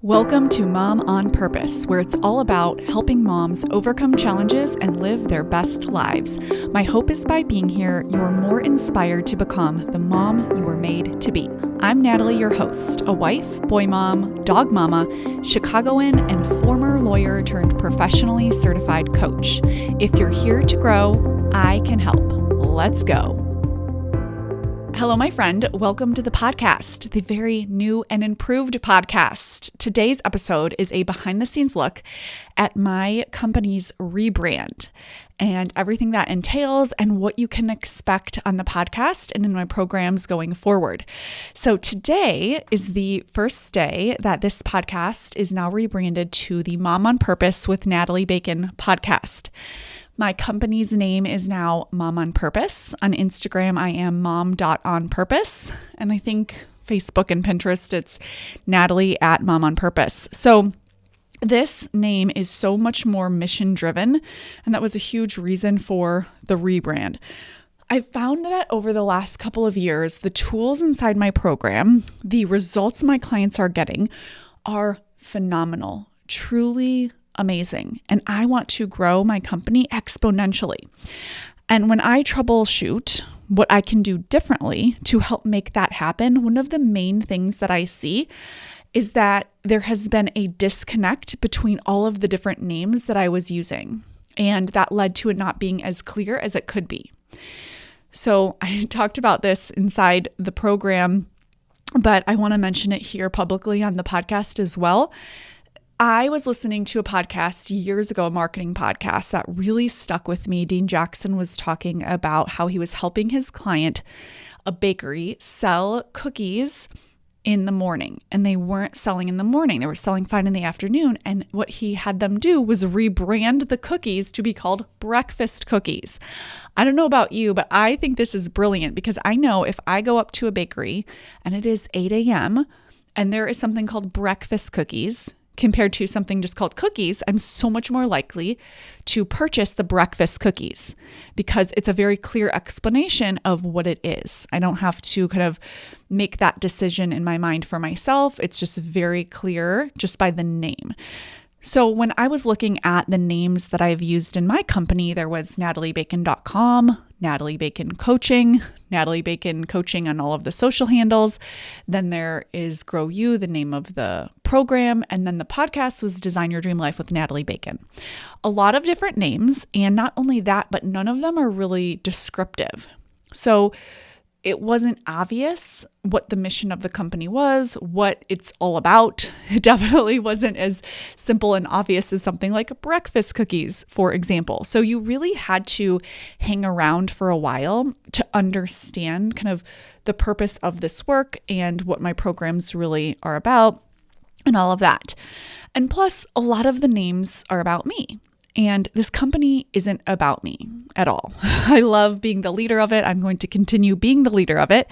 Welcome to Mom on Purpose, where it's all about helping moms overcome challenges and live their best lives. My hope is by being here, you are more inspired to become the mom you were made to be. I'm Natalie, your host, a wife, boy mom, dog mama, Chicagoan, and former lawyer turned professionally certified coach. If you're here to grow, I can help. Let's go. Hello, my friend. Welcome to the podcast, the very new and improved podcast. Today's episode is a behind-the-scenes look at my company's rebrand and everything that entails and what you can expect on the podcast and in my programs going forward. So today is the first day that this podcast is now rebranded to the Mom on Purpose with Natalie Bacon podcast. My company's name is now Mom on Purpose. On Instagram, I am mom.onpurpose. And I think Facebook and Pinterest, it's Natalie at Mom on Purpose. So this name is so much more mission driven. And that was a huge reason for the rebrand. I've found that over the last couple of years, the tools inside my program, the results my clients are getting are phenomenal, truly amazing. And I want to grow my company exponentially. And when I troubleshoot what I can do differently to help make that happen, one of the main things that I see is that there has been a disconnect between all of the different names that I was using. And that led to it not being as clear as it could be. So I talked about this inside the program, but I want to mention it here publicly on the podcast as well. I was listening to a podcast years ago, a marketing podcast that really stuck with me. Dean Jackson was talking about how he was helping his client, a bakery, sell cookies in the morning. And they weren't selling in the morning. They were selling fine in the afternoon. And what he had them do was rebrand the cookies to be called breakfast cookies. I don't know about you, but I think this is brilliant because I know if I go up to a bakery and it is 8 a.m. and there is something called breakfast cookies, compared to something just called cookies, I'm so much more likely to purchase the breakfast cookies because it's a very clear explanation of what it is. I don't have to kind of make that decision in my mind for myself. It's just very clear just by the name. So when I was looking at the names that I've used in my company, there was nataliebacon.com, Natalie Bacon Coaching, Natalie Bacon Coaching on all of the social handles. Then there is Grow You, the name of the program. And then the podcast was Design Your Dream Life with Natalie Bacon. A lot of different names. And not only that, but none of them are really descriptive. So it wasn't obvious what the mission of the company was, what it's all about. It definitely wasn't as simple and obvious as something like breakfast cookies, for example. So you really had to hang around for a while to understand kind of the purpose of this work and what my programs really are about and all of that. And plus, a lot of the names are about me. And this company isn't about me at all. I love being the leader of it. I'm going to continue being the leader of it.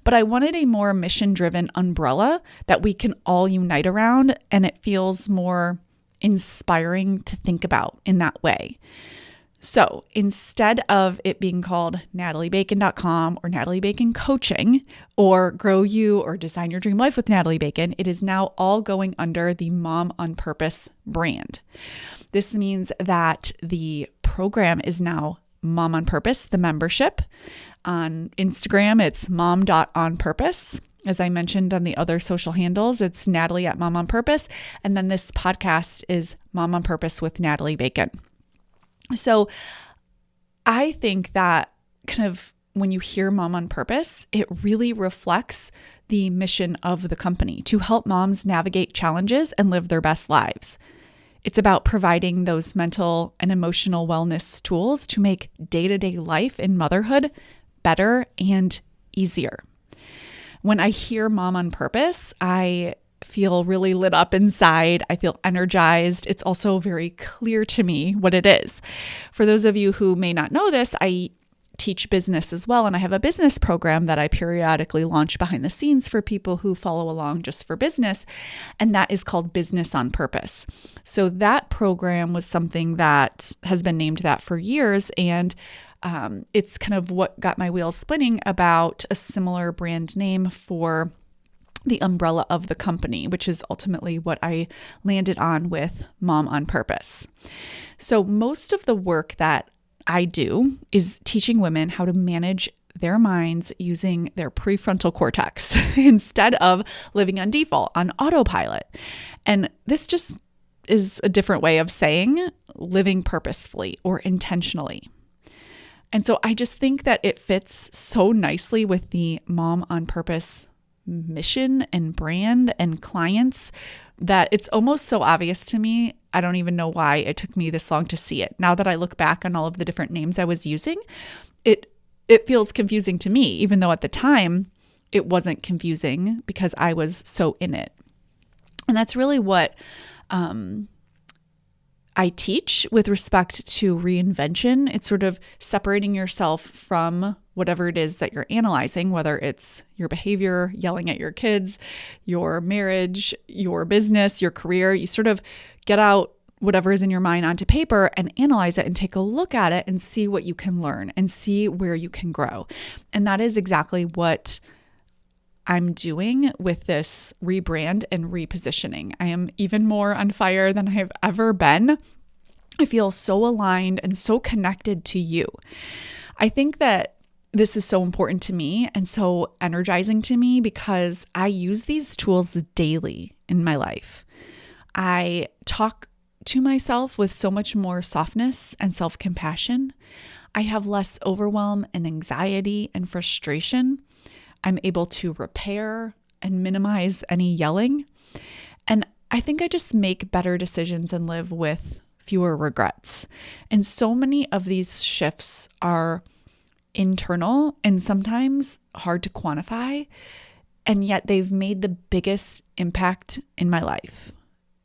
But I wanted a more mission-driven umbrella that we can all unite around. And it feels more inspiring to think about in that way. So instead of it being called nataliebacon.com or Natalie Bacon Coaching or Grow You or Design Your Dream Life with Natalie Bacon, it is now all going under the Mom on Purpose brand. This means that the program is now Mom on Purpose, the membership. On Instagram, it's mom.onpurpose. As I mentioned on the other social handles, it's Natalie at Mom on Purpose. And then this podcast is Mom on Purpose with Natalie Bacon. So I think that kind of when you hear Mom on Purpose, it really reflects the mission of the company to help moms navigate challenges and live their best lives. It's about providing those mental and emotional wellness tools to make day-to-day life in motherhood better and easier. When I hear Mom on Purpose, I feel really lit up inside. I feel energized. It's also very clear to me what it is. For those of you who may not know this, I teach business as well. And I have a business program that I periodically launch behind the scenes for people who follow along just for business. And that is called Business on Purpose. So that program was something that has been named that for years. And it's kind of what got my wheels spinning about a similar brand name for the umbrella of the company, which is ultimately what I landed on with Mom on Purpose. So most of the work that I do is teaching women how to manage their minds using their prefrontal cortex instead of living on default, on autopilot. And this just is a different way of saying living purposefully or intentionally. And so I just think that it fits so nicely with the Mom on Purpose mission and brand and clients that it's almost so obvious to me. I don't even know why it took me this long to see it. Now that I look back on all of the different names I was using, it feels confusing to me, even though at the time it wasn't confusing because I was so in it. And that's really what I teach with respect to reinvention. It's sort of separating yourself from whatever it is that you're analyzing, whether it's your behavior, yelling at your kids, your marriage, your business, your career. You sort of get out whatever is in your mind onto paper and analyze it and take a look at it and see what you can learn and see where you can grow. And that is exactly what I'm doing with this rebrand and repositioning. I am even more on fire than I have ever been. I feel so aligned and so connected to you. I think that this is so important to me and so energizing to me because I use these tools daily in my life. I talk to myself with so much more softness and self-compassion. I have less overwhelm and anxiety and frustration. I'm able to repair and minimize any yelling. And I think I just make better decisions and live with fewer regrets. And so many of these shifts are internal and sometimes hard to quantify, and yet they've made the biggest impact in my life.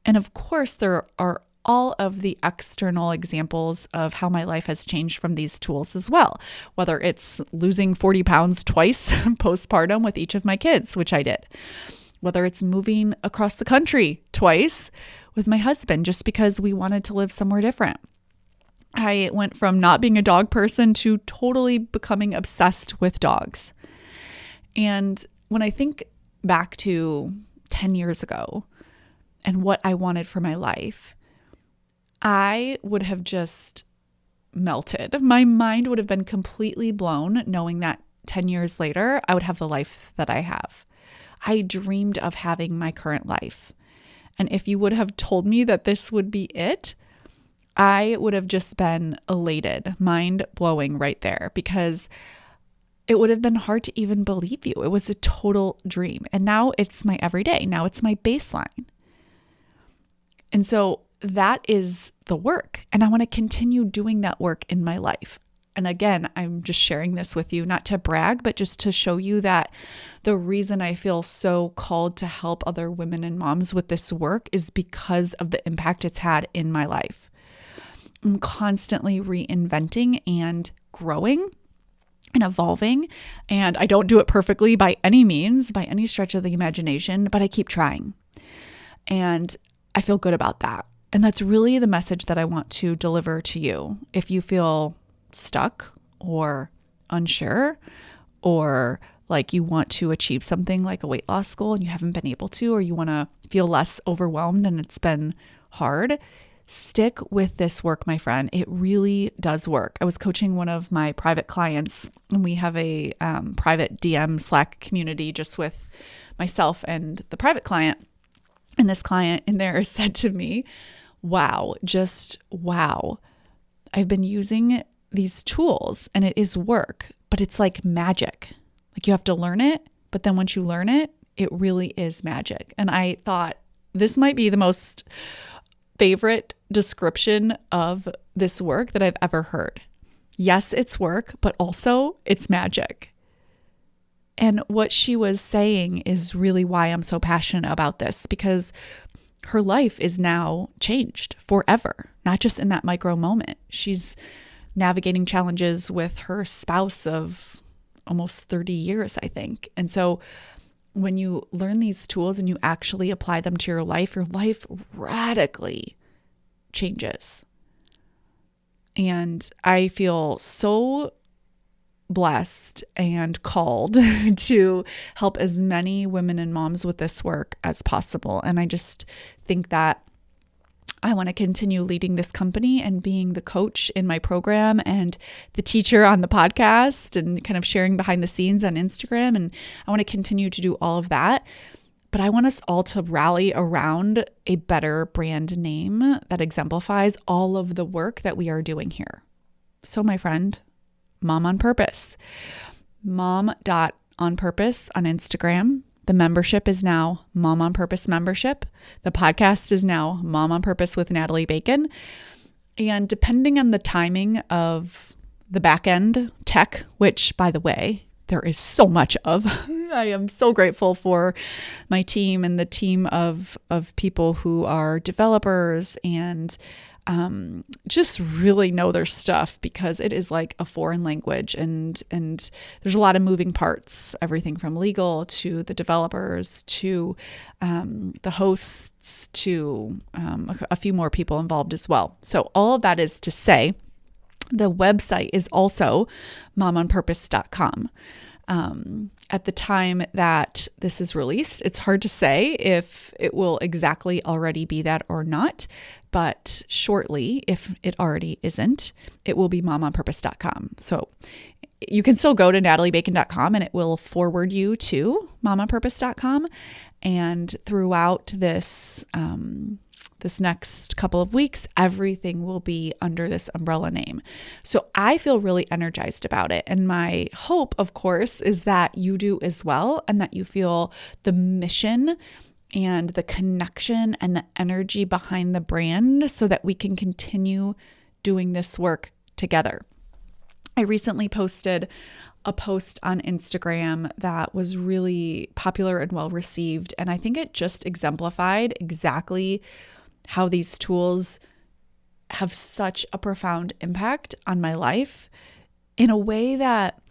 And of course, there are all of the external examples of how my life has changed from these tools as well, whether it's losing 40 pounds twice postpartum with each of my kids, which I did, whether it's moving across the country twice with my husband just because we wanted to live somewhere different. I went from not being a dog person to totally becoming obsessed with dogs. And when I think back to 10 years ago and what I wanted for my life, I would have just melted. My mind would have been completely blown knowing that 10 years later, I would have the life that I have. I dreamed of having my current life. And if you would have told me that this would be it, I would have just been elated, mind blowing right there, because it would have been hard to even believe you. It was a total dream. And now it's my everyday. Now it's my baseline. And so that is the work. And I want to continue doing that work in my life. And again, I'm just sharing this with you, not to brag, but just to show you that the reason I feel so called to help other women and moms with this work is because of the impact it's had in my life. I'm constantly reinventing and growing and evolving. And I don't do it perfectly by any means, by any stretch of the imagination, but I keep trying. And I feel good about that. And that's really the message that I want to deliver to you. If you feel stuck or unsure, or like you want to achieve something like a weight loss goal and you haven't been able to, or you want to feel less overwhelmed and it's been hard, stick with this work, my friend. It really does work. I was coaching one of my private clients, and we have a private DM Slack community just with myself and the private client. And this client in there said to me, wow, just wow. I've been using these tools and it is work, but it's like magic. Like you have to learn it, but then once you learn it, it really is magic. And I thought this might be the most favorite description of this work that I've ever heard. Yes, it's work, but also it's magic. And what she was saying is really why I'm so passionate about this, because her life is now changed forever, not just in that micro moment. She's navigating challenges with her spouse of almost 30 years, I think. And so when you learn these tools and you actually apply them to your life radically changes. And I feel so blessed and called to help as many women and moms with this work as possible. And I just think that I want to continue leading this company and being the coach in my program and the teacher on the podcast and kind of sharing behind the scenes on Instagram. And I want to continue to do all of that. But I want us all to rally around a better brand name that exemplifies all of the work that we are doing here. So my friend, Mom on Purpose, mom.onpurpose on Instagram. The membership is now Mom on Purpose membership. The podcast is now Mom on Purpose with Natalie Bacon. And depending on the timing of the back end tech, which by the way, there is so much of, I am so grateful for my team and the team of people who are developers and just really know their stuff, because it is like a foreign language and there's a lot of moving parts, everything from legal to the developers to the hosts to a few more people involved as well. So all of that is to say, the website is also momonpurpose.com. At the time that this is released, it's hard to say if it will exactly already be that or not, but shortly, if it already isn't, it will be momonpurpose.com. So you can still go to nataliebacon.com and it will forward you to momonpurpose.com. And throughout this next couple of weeks, everything will be under this umbrella name. So I feel really energized about it. And my hope, of course, is that you do as well, and that you feel the mission and the connection and the energy behind the brand so that we can continue doing this work together. I recently posted a post on Instagram that was really popular and well received. And I think it just exemplified exactly how these tools have such a profound impact on my life in a way that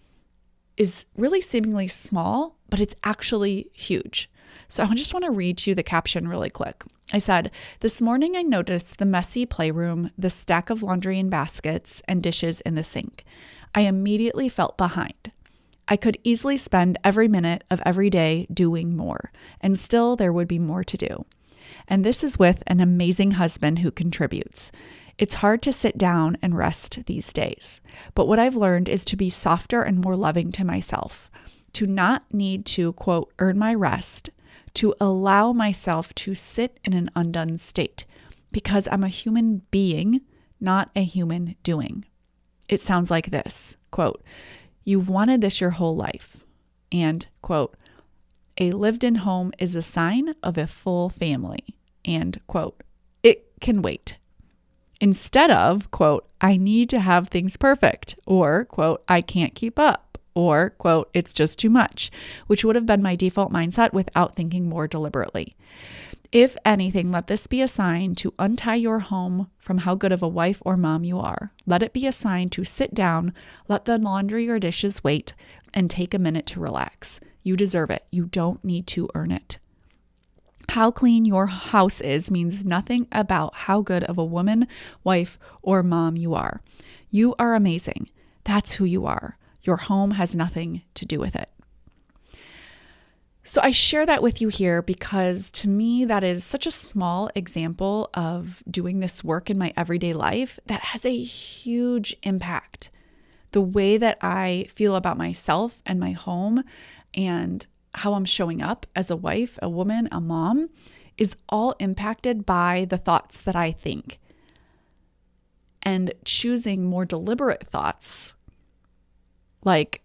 is really seemingly small, but it's actually huge. So I just want to read to you the caption really quick. I said, "This morning I noticed the messy playroom, the stack of laundry in baskets, and dishes in the sink. I immediately felt behind. I could easily spend every minute of every day doing more, and still there would be more to do. And this is with an amazing husband who contributes. It's hard to sit down and rest these days. But what I've learned is to be softer and more loving to myself, to not need to, quote, earn my rest, to allow myself to sit in an undone state, because I'm a human being, not a human doing. It sounds like this, quote, you've wanted this your whole life. And, quote, a lived-in home is a sign of a full family. And, quote, it can wait. Instead of, quote, I need to have things perfect, or, quote, I can't keep up, or, quote, it's just too much, which would have been my default mindset without thinking more deliberately. If anything, let this be a sign to untie your home from how good of a wife or mom you are. Let it be a sign to sit down, let the laundry or dishes wait, and take a minute to relax. You deserve it. You don't need to earn it. How clean your house is means nothing about how good of a woman, wife, or mom you are. You are amazing. That's who you are. Your home has nothing to do with it." So I share that with you here because to me, that is such a small example of doing this work in my everyday life that has a huge impact. The way that I feel about myself and my home and how I'm showing up as a wife, a woman, a mom is all impacted by the thoughts that I think. And choosing more deliberate thoughts, like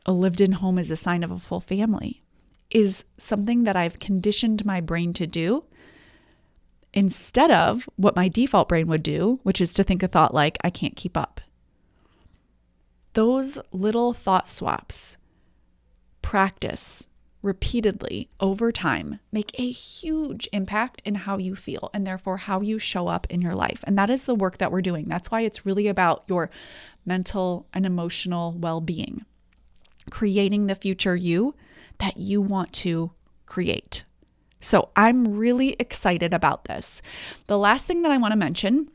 a lived-in home is a sign of a full family, is something that I've conditioned my brain to do instead of what my default brain would do, which is to think a thought like, I can't keep up. Those little thought swaps, practice repeatedly over time, make a huge impact in how you feel and therefore how you show up in your life. And that is the work that we're doing. That's why it's really about your mental and emotional well-being, creating the future you that you want to create. So I'm really excited about this. The last thing that I want to mention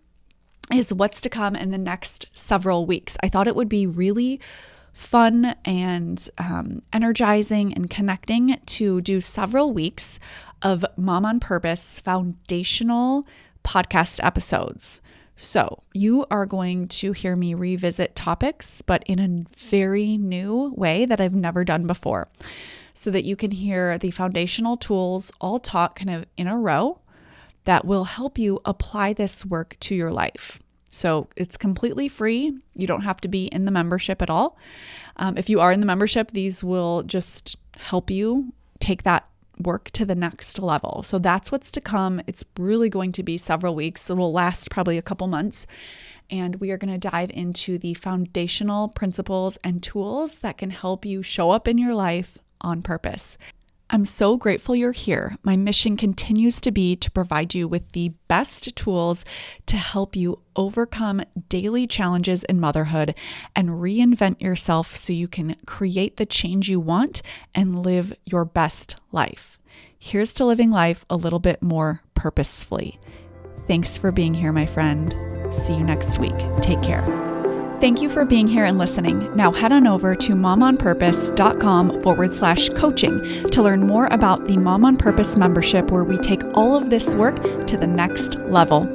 is what's to come in the next several weeks. I thought it would be really fun and energizing and connecting to do several weeks of Mom on Purpose foundational podcast episodes. So you are going to hear me revisit topics, but in a very new way that I've never done before, so that you can hear the foundational tools all taught kind of in a row that will help you apply this work to your life. So it's completely free. You don't have to be in the membership at all. If you are in the membership, these will just help you take that work to the next level. So that's what's to come. It's really going to be several weeks. It will last probably a couple months. And we are going to dive into the foundational principles and tools that can help you show up in your life on purpose. I'm so grateful you're here. My mission continues to be to provide you with the best tools to help you overcome daily challenges in motherhood and reinvent yourself so you can create the change you want and live your best life. Here's to living life a little bit more purposefully. Thanks for being here, my friend. See you next week. Take care. Thank you for being here and listening. Now head on over to momonpurpose.com/coaching to learn more about the Mom on Purpose membership, where we take all of this work to the next level.